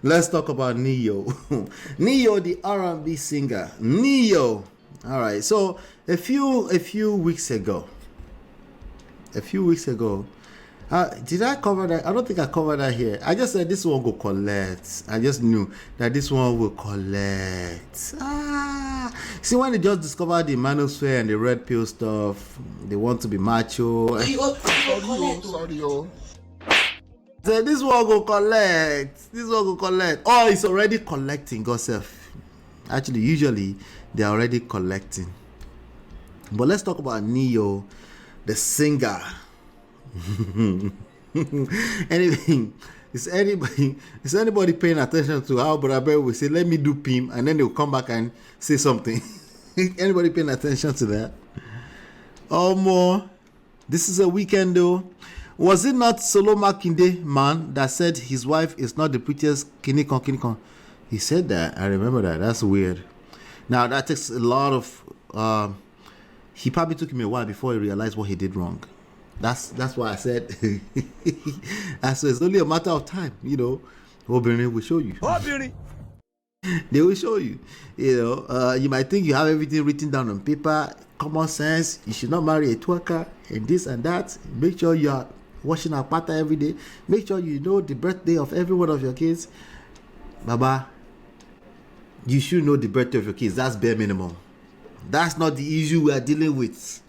Let's talk about Neyo. Neyo, the R&B singer. Neyo. All right. So a few weeks ago. Did I cover that? I don't think I covered that here. I just said this one will collect. I just knew that this one will collect. See, when they just discovered the manosphere and the red pill stuff, they want to be macho. Sorry. So this one will collect. Oh, it's already collecting, Gossef. Actually, usually they're already collecting. But let's talk about Neyo, the singer. Anything. Is anybody paying attention to how Brother will say, let me do PIM, and then they'll come back and say something? Anybody paying attention to that? Oh, more. This is a weekend though. Was it not Solo Makinde man that said his wife is not the prettiest kinikon? He said that. I remember that. That's weird. Now that takes a lot of he probably took him a while before he realized what he did wrong. That's why I said so it's only a matter of time, you know. Obìnrin will show you. They will show you. You know, you might think you have everything written down on paper, common sense. You should not marry a twerker and this and that. Make sure you are washing our pata every day. Make sure you know the birthday of every one of your kids. Baba, you should know the birthday of your kids. That's bare minimum. That's not the issue we are dealing with.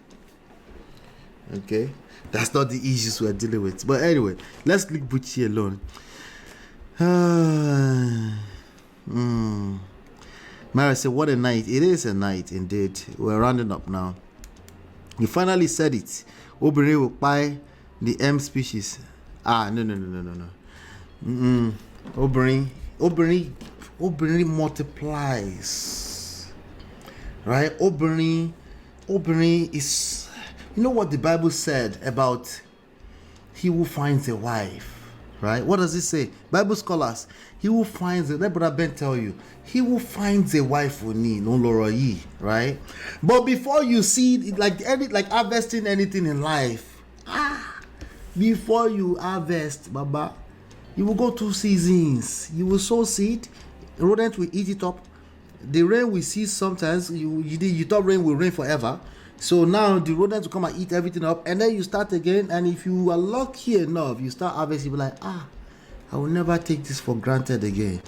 Okay? That's not the issues we're dealing with. But anyway, let's leave Bucci alone. Mara said, what a night. It is a night, indeed. We're rounding up now. You finally said it. Obìnrin will buy the M species. No. Obìnrin multiplies. Right? Obìnrin is... You know what the Bible said about he who finds a wife, right? What does it say? Bible scholars, he who finds a, let Brother Ben tell you, he who finds a wife will need, no loroyi, right? But before you see it, like harvesting anything in life, before you harvest, Baba, you will go 2 seasons. You will sow seed, rodent will eat it up. The rain we see sometimes, you thought rain will rain forever. So now the rodents will come and eat everything up, and then you start again. And if you are lucky enough, you start harvesting, you'll be like, I will never take this for granted again.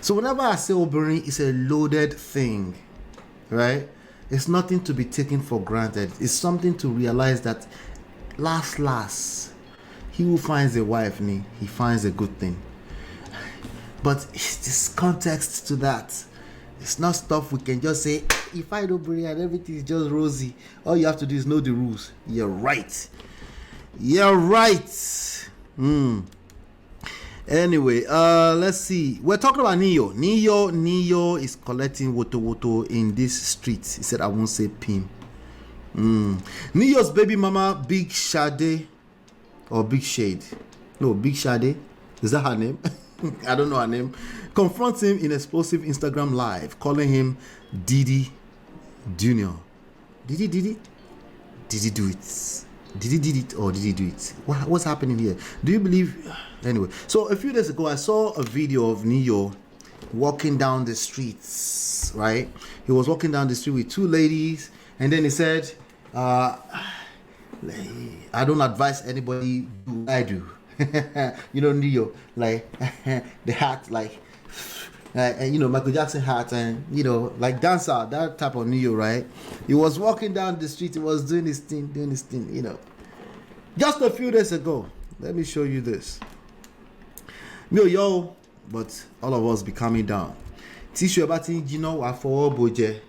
So whenever I say Obìnrin, it's a loaded thing, right? It's nothing to be taken for granted. It's something to realize that last, he who finds a wife, he finds a good thing. But it's this context to that. It's not stuff we can just say, if I don't bring and everything is just rosy. All you have to do is know the rules. You're right. Anyway, let's see. We're talking about Neyo. Neyo is collecting woto in this street. He said, I won't say PIM. Neyo's baby mama, Big Shade, or Big Shade. No, Big Shade. Is that her name? I don't know her name. Confronts him in explosive Instagram live, calling him Didi Junior. Did he do it? Did he do it or did he do it? What's happening here? Do you believe? Anyway, so a few days ago, I saw a video of Neyo walking down the streets, right? He was walking down the street with 2 ladies, and then he said, I don't advise anybody do what I do. You know, Neyo, like the hat, like you know, Michael Jackson hat, and you know, like dancer, that type of Neyo, right? He was walking down the street, he was doing his thing, you know. Just a few days ago, let me show you this. Yo, but all of us be coming down. Tissue about you know, for boje.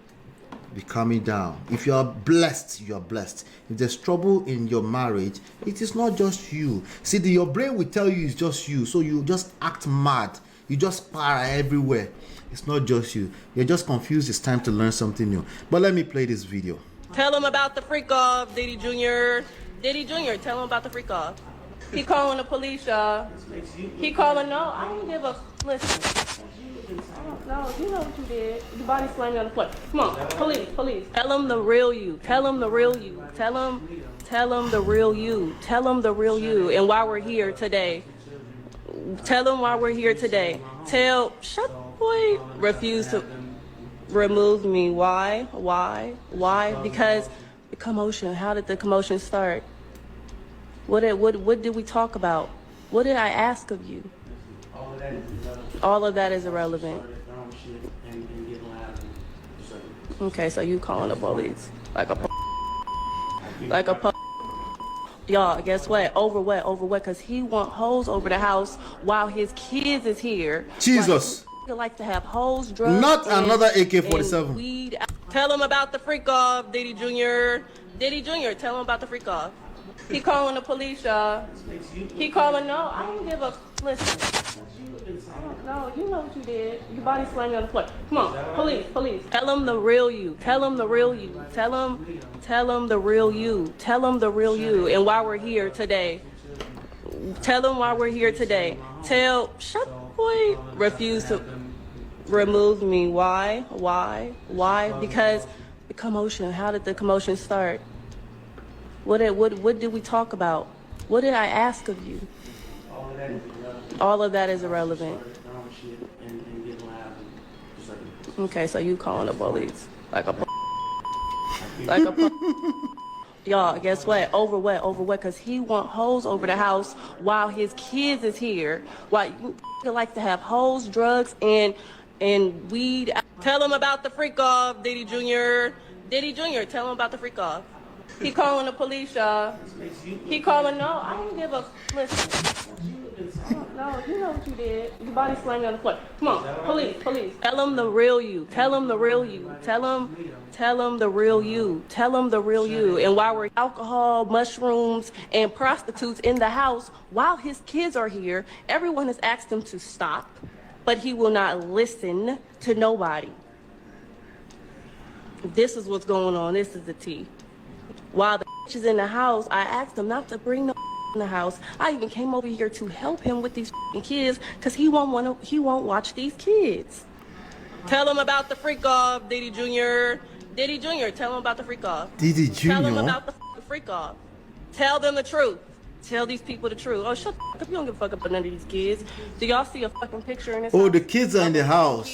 Be coming down. If you are blessed, you are blessed. If there's trouble in your marriage, it is not just you. See, your brain will tell you it's just you, so you just act mad. You just para everywhere. It's not just you. You're just confused. It's time to learn something new. But let me play this video. Tell him about the freak off, Diddy Jr. Diddy Jr., tell him about the freak off. He calling the police, y'all. He calling, no, I don't give a, listen. No, you know what you did. Your body slamming on the floor. Come on, police. Tell him the real you. Tell him the real you. Tell him the real you. Tell him the real you. And while we're here today, Tell them why we're here today. Shut boy, refuse to remove me. Why? Because the commotion. How did the commotion start? What did we talk about? What did I ask of you? All of that is irrelevant. Okay, so you calling the police like a y'all, guess what? Over what? Because he want hoes over the house while his kids is here. Jesus. Like to have hoes, drugs, Not another and AK-47. weed. Tell him about the freak off, Diddy Jr. Diddy Jr. Tell him about the freak off. He calling the police, y'all. He calling. No, I don't give a listen. No, you know what you did. Your body slamming on the floor. Come on, police. Tell him the real you. Tell him the real you. Tell him the real you. Tell him the real you. And why we're here today. Tell him why we're here today. Shut boy, refuse to remove me. Why? Because the commotion. How did the commotion start? What did we talk about? What did I ask of you? All of that is irrelevant. Okay, so you calling the police like a y'all, guess what? Over what? Because he want hoes over the house while his kids is here. Why you like to have hoes, drugs, and weed. Tell him about the freak off, Diddy Jr. Diddy Jr. Tell him about the freak off. He calling the police, y'all. He calling. No, I don't give a listen. No, you know what you did. Your body slamming on the floor. Come on, police. Tell him the real you. Tell him the real you. Tell him the real you. Tell him the real you. And while we're alcohol, mushrooms, and prostitutes in the house, while his kids are here, everyone has asked him to stop, but he will not listen to nobody. This is what's going on. This is the tea. While the is in the house, I asked him not to bring no in the house. I even came over here to help him with these kids because he won't watch these kids. Tell him about the freak off, Diddy Jr. Diddy Jr. Tell him about the freak off. Diddy Jr. Tell him about the freak off. Tell them the truth. Tell these people the truth. Oh, shut the fuck up. You don't give a fuck about none of these kids. Do y'all see a fucking picture in this house? Oh, the kids are in the house.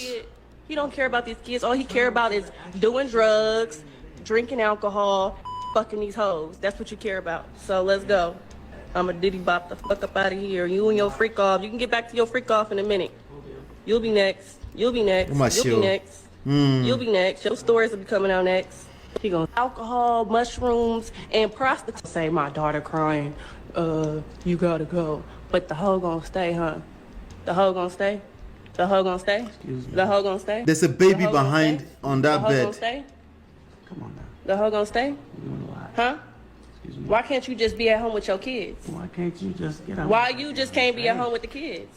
He don't care about these kids. All he care about is doing drugs, drinking alcohol, fucking these hoes. That's what you care about. So let's go. I'm a Diddy bop the fuck up out of here. You and your freak off. You can get back to your freak off in a minute. You'll be next. You'll be next. You'll be next. Your stories will be coming out next. He gonna alcohol, mushrooms, and prostitutes. Say my daughter crying. You gotta go. But the hoe gonna stay, huh? The hoe gonna stay? The hoe gonna stay? The hoe gonna stay? There's a baby behind on that bed. The hoe gonna stay? Come on now. The hoe gonna stay? Huh? Why can't you just be at home with your kids? Why can't you just get out? Why you just can't be at home with the kids?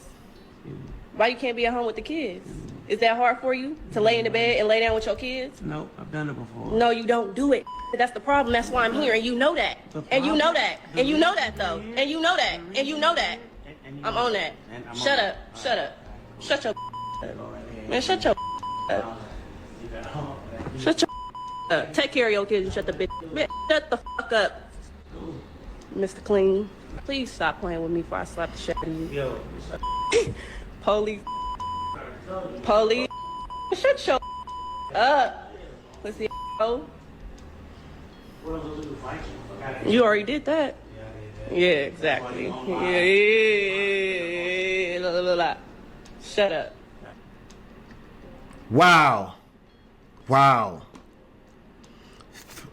Why you can't be at home with the kids? Is that hard for you to lay in the bed and lay down with your kids? No, I've done it before. No, you don't do it. That's the problem. That's why I'm here, and you know that. And you know that. And you know that, though. And you know that. And you know that. I'm on that. Shut up. Shut up. Shut your up. Man, shut your up. Shut your up. Take care of your kids and shut the bitch. Man, shut the fuck up. Mr. Clean, please stop playing with me before I slap the shit out of you. Police. Shut your up. Pussy. You already did that. Yeah, exactly. Yeah. Shut up. Wow.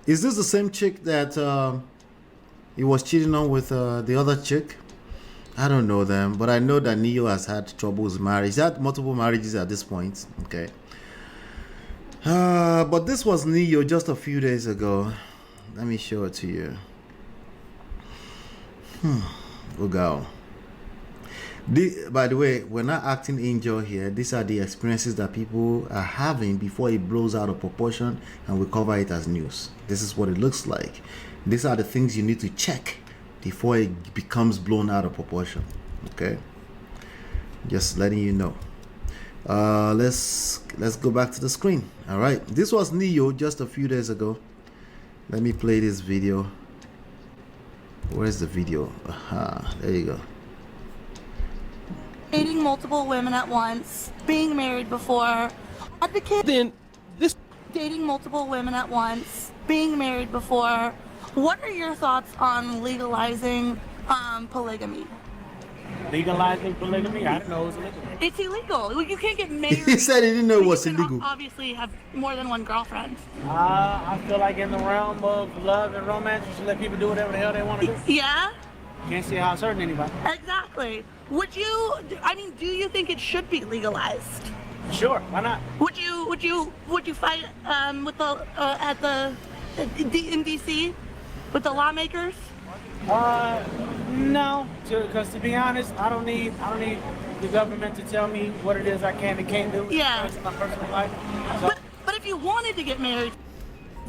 Is this the same chick that he was cheating on with the other chick? I don't know them, but I know that Neyo has had troubles marriage. He had multiple marriages at this point. Okay. But this was Neyo just a few days ago. Let me show it to you. We'll go. By the way, we're not acting angel here. These are the experiences that people are having before it blows out of proportion and we cover it as news. This is what it looks like. These are the things you need to check before it becomes blown out of proportion. Okay, just letting you know. Let's go back to the screen. All right, this was Neyo just a few days ago. Let me play this video. Where's the video? Aha, there you go. multiple women at once, being married before, advocate Then this dating multiple women at once, being married before. What are your thoughts on legalizing polygamy? Legalizing polygamy? I don't know. It's illegal. It's illegal. You can't get married. He said he didn't know it but was you can illegal. Obviously, have more than one girlfriend. I feel like in the realm of love and romance, you should let people do whatever the hell they want to do. Yeah. Can't see how it's hurting anybody. Exactly. Would you? I mean, do you think it should be legalized? Sure, why not? Would you fight with the in DC with the lawmakers? No, because to be honest, I don't need the government to tell me what it is I can and can't do. Yeah. It's my personal life. So, But if you wanted to get married,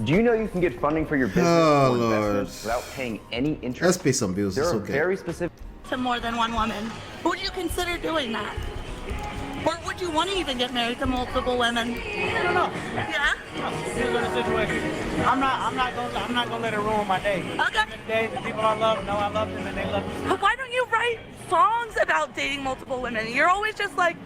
Do you know you can get funding for your business Oh, or Lord. investments without paying any interest? Let's pay some bills. There It's are okay. very specific. to more than one woman, would you consider doing that? Or would you want to even get married to multiple women? I don't know. Yeah. Depends on the situation. I'm not gonna let it ruin my day. Okay. At the end of the day, the people I love know I love them and they love me. But why don't you write songs about dating multiple women? You're always just like,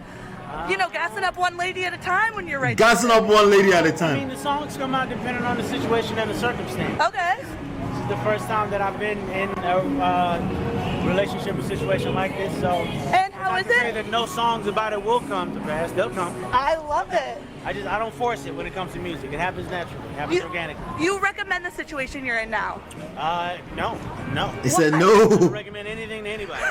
gassing up one lady at a time when you're writing. Gassing up one lady at a I mean, time. the songs come out depending on the situation and the circumstance. Okay. This is the first time that I've been in a relationship or situation like this, so And how I is can say it? that no songs about it will come to pass. They'll come. I love it. I don't force it when it comes to music. It happens naturally. It happens You, organically. you recommend the situation you're in now? No. He said I don't no. recommend anything to anybody.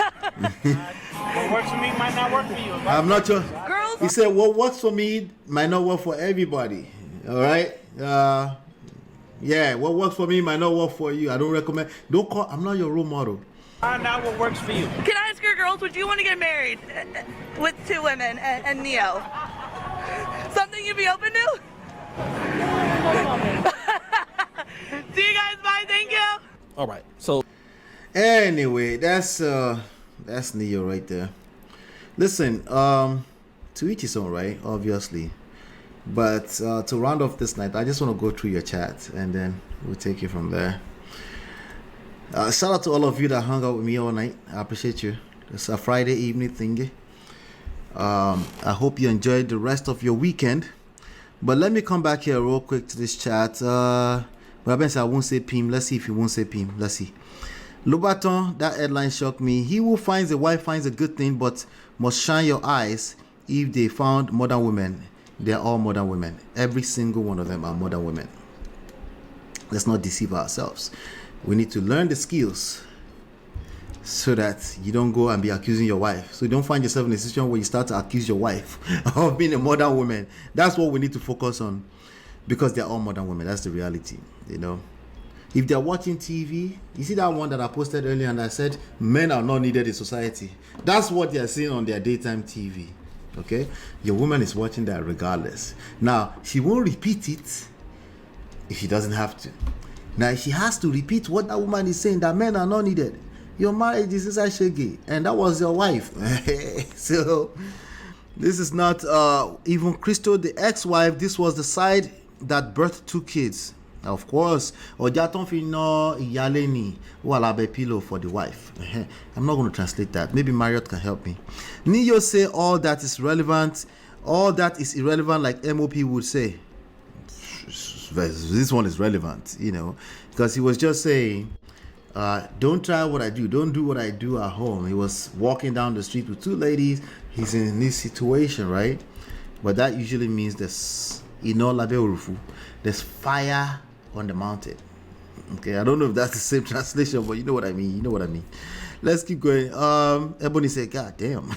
What works for me might not work for you. I'm not sure. Girls, He said what works for me might not work for everybody. All right. Yeah, what works for me might not work for you. I don't recommend. Don't call. I'm not your role model. Find out what works for you. can I ask your girls, would you want to get married with two women and Neo? Something you'd be open to? See you guys, bye, thank you. all right. So Anyway, that's Neyo right there. Listen, to each his own, right? Obviously, but to round off this night, I just want to go through your chat and then we'll take it from there. Shout out to all of you that hung out with me all night. I appreciate you. It's a Friday evening thingy. I hope you enjoyed the rest of your weekend. But let me come back here real quick to this chat. But I won't say Pim. Let's see if he won't say Pim. Let's see. Lobaton, that headline shocked me. He who finds a wife finds a good thing, but must shine your eyes if they found modern women. They're all modern women. Every single one of them are modern women. Let's not deceive ourselves. We need to learn the skills so that you don't go and be accusing your wife. So you don't find yourself in a situation where you start to accuse your wife of being a modern woman. That's what we need to focus on, because they're all modern women. That's the reality, If they're watching TV, you see that one that I posted earlier and I said men are not needed in society. That's what they're seeing on their daytime TV. Okay? Your woman is watching that regardless. Now, she won't repeat it if she doesn't have to. Now, if she has to repeat what that woman is saying, that men are not needed. Your marriage is inside shaggy, and that was your wife. So, this is not even Crystal, the ex-wife. This was the side that birthed two kids. Of course, Ojaton Fino Iyaleni Walabe pillow for the wife. I'm not going to translate that. Maybe Marriott can help me. Neyo say all that is relevant, all that is irrelevant, like MOP would say. This one is relevant, because he was just saying, don't try what I do, don't do what I do at home. He was walking down the street with two ladies. He's in this situation, right? But that usually means there's there's fire on the mountain. Okay, I don't know if that's the same translation, but you know what I mean. Let's keep going. Ebony said, God damn.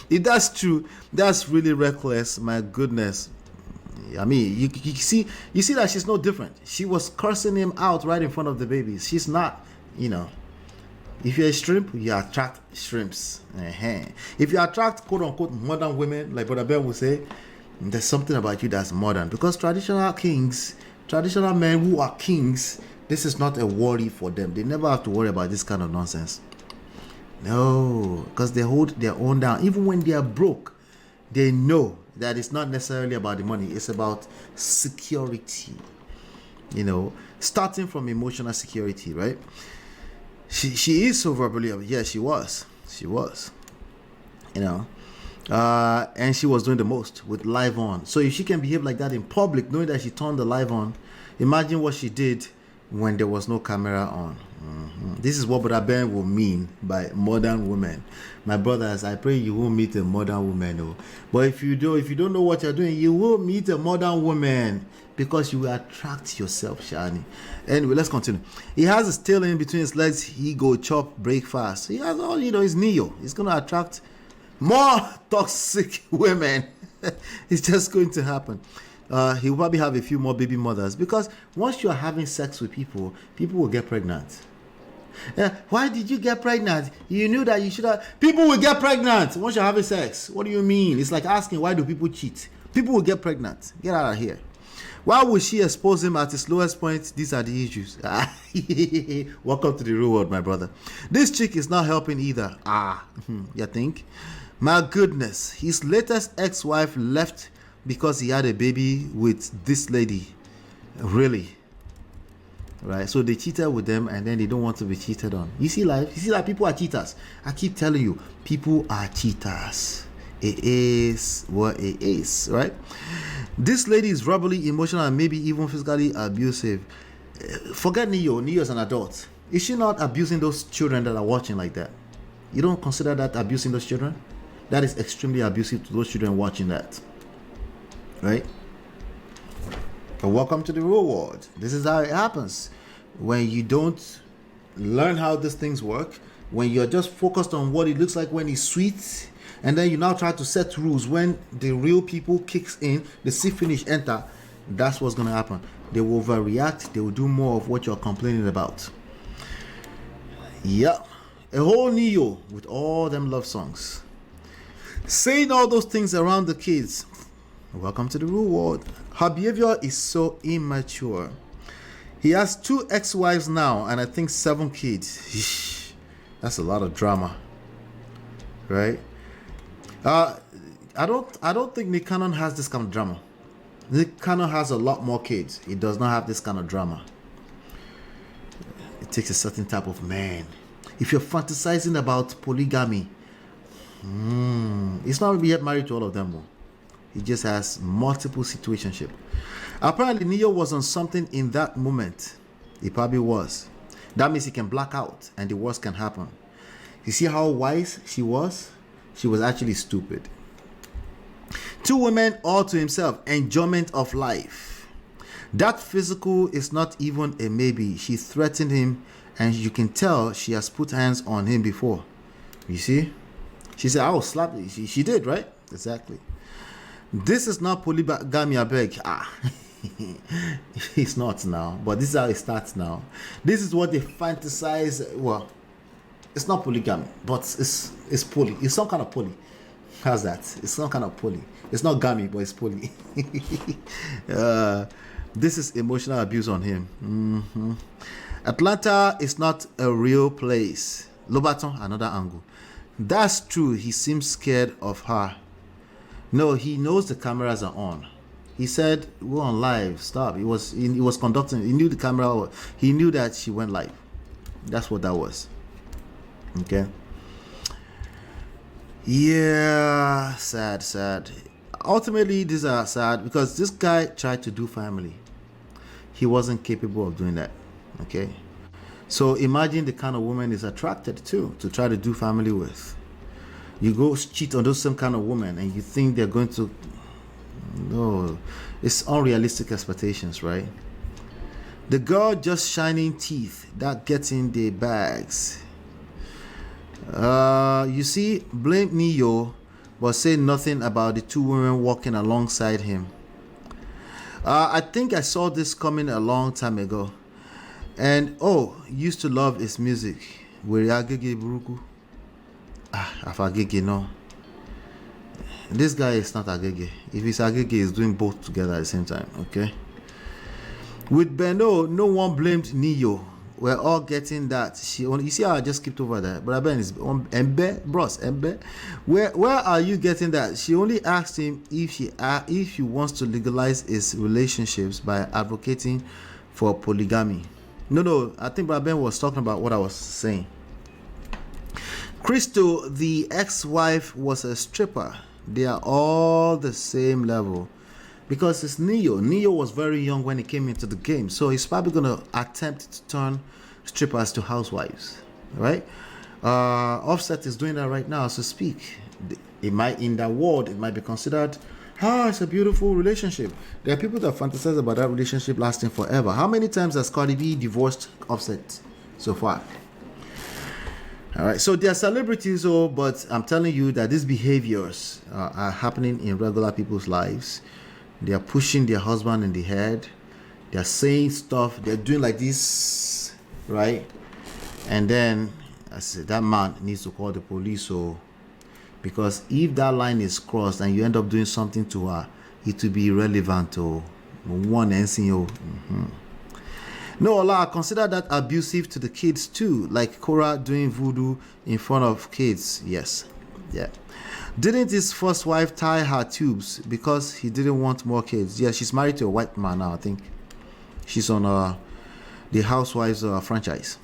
If that's true, that's really reckless. My goodness. I mean, you see that she's no different. She was cursing him out right in front of the babies. She's not, if you're a shrimp, you attract shrimps. If you attract quote unquote modern women, like Brother Ben would say, there's something about you that's modern. Because traditional men who are kings, this is not a worry for them. They never have to worry about this kind of nonsense. No, because they hold their own down. Even when they are broke, they know that it's not necessarily about the money. It's about security. Starting from emotional security, right? She is so verbally, yeah, she was. you know. And she was doing the most with live on. So if she can behave like that in public, knowing that she turned the live on, imagine what she did when there was no camera on. This is what Brother Ben will mean by modern women. My brothers, I pray you will meet a modern woman. Oh. But if you don't know what you're doing, you will meet a modern woman because you will attract yourself, Shani. Anyway, let's continue. He has his tail in between his legs. He go chop breakfast. He has all, he's Neyo. He's going to attract more toxic women. It's just going to happen. He will probably have a few more baby mothers because once you are having sex with people will get pregnant. Why did you get pregnant? You knew that you should have. People will get pregnant once you're having sex. What do you mean? It's like asking, why do people cheat? People will get pregnant. Get out of here. Why would she expose him at his lowest point? These are the issues. Welcome to the real world, my brother. This chick is not helping either. You think? My goodness. His latest ex-wife left because he had a baby with this lady. Really? Right? So they cheated with them and then they don't want to be cheated on. You see life? You see that people are cheaters. I keep telling you, people are cheaters. It is what it is, right? This lady is verbally, emotional, and maybe even physically abusive. Forget Neyo. Neyo is an adult. Is she not abusing those children that are watching like that? You don't consider that abusing those children? That is extremely abusive to those children watching that. Right? But welcome to the real world. This is how it happens. When you don't learn how these things work, when you're just focused on what it looks like when it's sweet, and then you now try to set rules when the real people kicks in, the see finish enter, that's what's going to happen. They will overreact. They will do more of what you're complaining about. Yeah. A whole Neyo with all them love songs. Saying all those things around the kids. Welcome to the real world. Her behavior is so immature. He has 2 ex-wives now and I think 7 kids. That's a lot of drama. Right? I don't think Nick Cannon has this kind of drama. Nick Cannon has a lot more kids. He does not have this kind of drama. It takes a certain type of man. If you're fantasizing about polygamy, it's not yet married to all of them. He just has multiple situationship. Apparently, Neyo was on something in that moment. He probably was. That means he can black out and the worst can happen. You see how wise she was? She was actually stupid. 2 women all to himself. Enjoyment of life. That physical is not even a maybe. She threatened him and you can tell she has put hands on him before. You see? She said, I will slap you. She did, right? Exactly. This is not polygamy, I beg. It's not now. But this is how it starts now. This is what they fantasize. Well, it's not polygamy, but it's poly. It's some kind of poly. How's that? It's some kind of poly. It's not gammy, but it's poly. This is emotional abuse on him. Atlanta is not a real place. Lobaton, another angle. That's true. He seems scared of her. No, he knows the cameras are on. He said, we're on live. Stop. He was conducting. He knew the camera. He knew that she went live. That's what that was. Okay. Yeah. Sad. Ultimately, these are sad because this guy tried to do family. He wasn't capable of doing that. Okay. So imagine the kind of woman is attracted to try to do family with. You go cheat on those same kind of women and you think they're going to... No, it's unrealistic expectations, right? The girl just shining teeth that gets in the bags. You see, blame Neyo, but say nothing about the 2 women walking alongside him. I think I saw this coming a long time ago. And used to love his music. Afagege, no. This guy is not Agege. If he's Agege, he's doing both together at the same time, okay? With Beno, no one blamed Neyo. We're all getting that. You see how I just skipped over that? But Ben is Embe, bros, Embe. Where are you getting that? She only asked him if he wants to legalize his relationships by advocating for polygamy. No, I think Ben was talking about what I was saying. Crystal, the ex-wife, was a stripper. They are all the same level. Because it's Neyo. Neyo was very young when he came into the game. So he's probably going to attempt to turn strippers to housewives. Right? Offset is doing that right now as we speak. It might, in that world, it might be considered, it's a beautiful relationship. There are people that fantasize about that relationship lasting forever. How many times has Cardi B divorced Offset so far? All right, so they're celebrities, but I'm telling you that these behaviors are happening in regular people's lives. They are pushing their husband in the head. They're saying stuff. They're doing like this, right? And then I said that man needs to call the police, because if that line is crossed and you end up doing something to her, it will be irrelevant to one NCO. No, Allah, consider that abusive to the kids too, like Cora doing voodoo in front of kids. Yes, yeah. Didn't his first wife tie her tubes because he didn't want more kids? Yeah, she's married to a white man now, I think. She's on the Housewives franchise.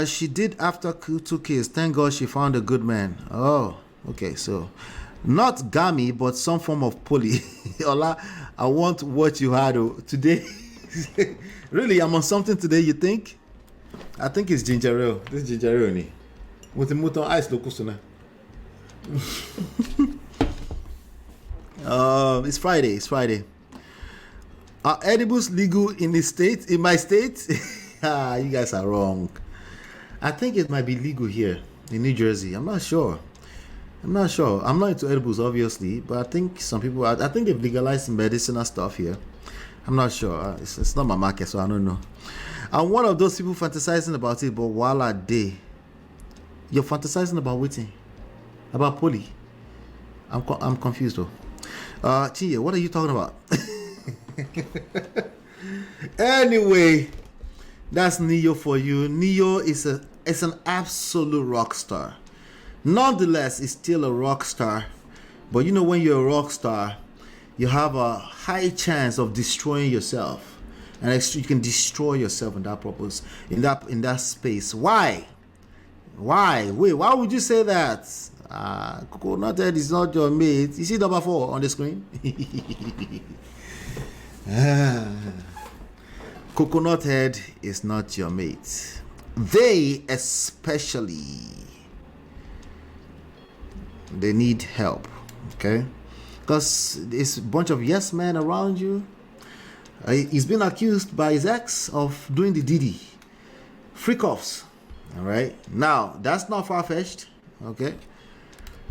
She did after 2 kids. Thank God she found a good man. Oh, okay, so not Gami, but some form of poly. Allah, I want what you had today. Really, I'm on something today, you think? I think it's ginger ale. This is ginger ale ni. With the mouton ice lokusuna. It's Friday. It's Friday. Are edibles legal in the state? In my state? You guys are wrong. I think it might be legal here in New Jersey. I'm not sure. I'm not into edibles, obviously, but I think some people. I think they've legalized medicinal stuff here. I'm not sure. It's not my market, so I don't know. I'm one of those people fantasizing about it, but while I day, you're fantasizing about waiting, about poly. I'm confused though. Chia, what are you talking about? Anyway, that's Neyo for you. Neyo is an absolute rock star. Nonetheless, it's still a rock star. But you know, when you're a rock star, you have a high chance of destroying yourself, and you can destroy yourself in that purpose, in that space. Why? Wait, why would you say that? Coconut Head is not your mate. You see number 4 on the screen? Coconut Head is not your mate. They especially, they need help, okay? Because there's a bunch of yes men around you. He's been accused by his ex of doing the Diddy freak offs. All right, now that's not far-fetched, okay?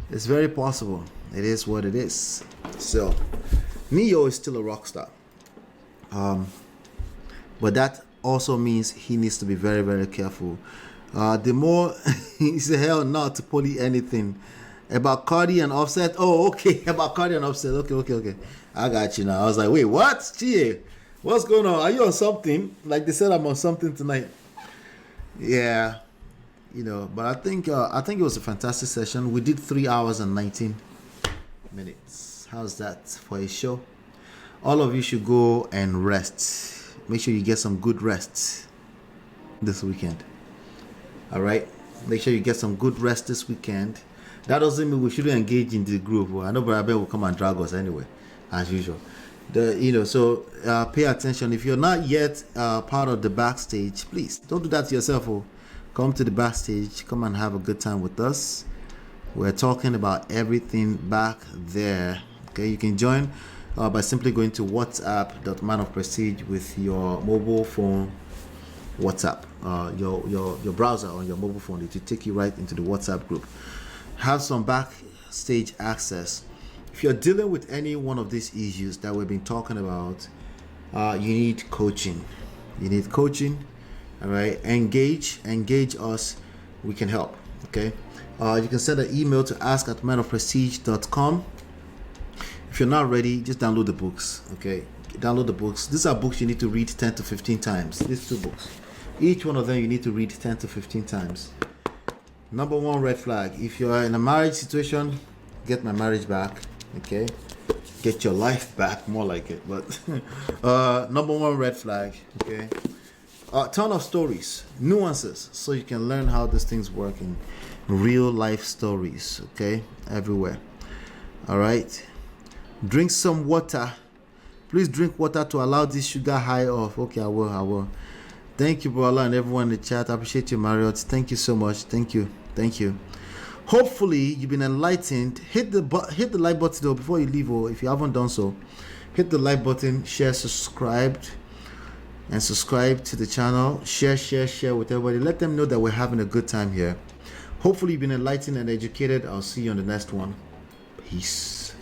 It's very possible. It is what it is. So Neyo is still a rock star, but that also means he needs to be very, very careful. The more he said, hell not to poly anything about Cardi and Offset. Oh, okay, about Cardi and Offset. Okay. I got you now. I was like, wait, what? Gee, what's going on? Are you on something? Like they said, I'm on something tonight. Yeah, but I think it was a fantastic session. We did 3 hours and 19 minutes. How's that for a show? All of you should go and rest. Make sure you get some good rest this weekend. All right, make sure you get some good rest this weekend. That doesn't mean we shouldn't engage in the group. Well, I know Brother Ben will come and drag us anyway, as usual. So pay attention. If you're not yet part of the backstage, please don't do that to yourself. Come to the backstage. Come and have a good time with us. We're talking about everything back there. Okay, you can join by simply going to whatsapp.manofprestige with your mobile phone. WhatsApp, your browser on your mobile phone. It will take you right into the WhatsApp group. Have some backstage access. If you're dealing with any one of these issues that we've been talking about, you need coaching. All right, engage us. We can help. Okay, you can send an email to ask@manofprestige.com. If you're not ready, just download the books. Okay, download the books. These are books you need to read 10 to 15 times. These 2 books, each one of them you need to read 10 to 15 times. Number 1 red flag: if you're in a marriage situation, get my marriage back. Okay, get your life back, more like it. But number 1 red flag. Okay, a ton of stories, nuances, so you can learn how these things work in real life stories. Okay, everywhere. All right, drink some water. Please drink water to allow this sugar high off. Okay, I will. Thank you, brother, and everyone in the chat. I appreciate you, Marriott. Thank you so much. Thank you. Hopefully, you've been enlightened. Hit the like button though before you leave, or if you haven't done so, hit the like button, share, subscribe to the channel. Share with everybody. Let them know that we're having a good time here. Hopefully, you've been enlightened and educated. I'll see you on the next one. Peace.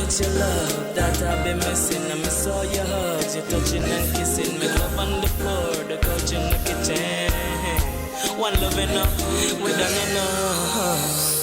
It's your love that I've been missing. I miss all your hugs, your touching and kissing. Make love on the floor, the couch in the kitchen. One love enough, we done enough.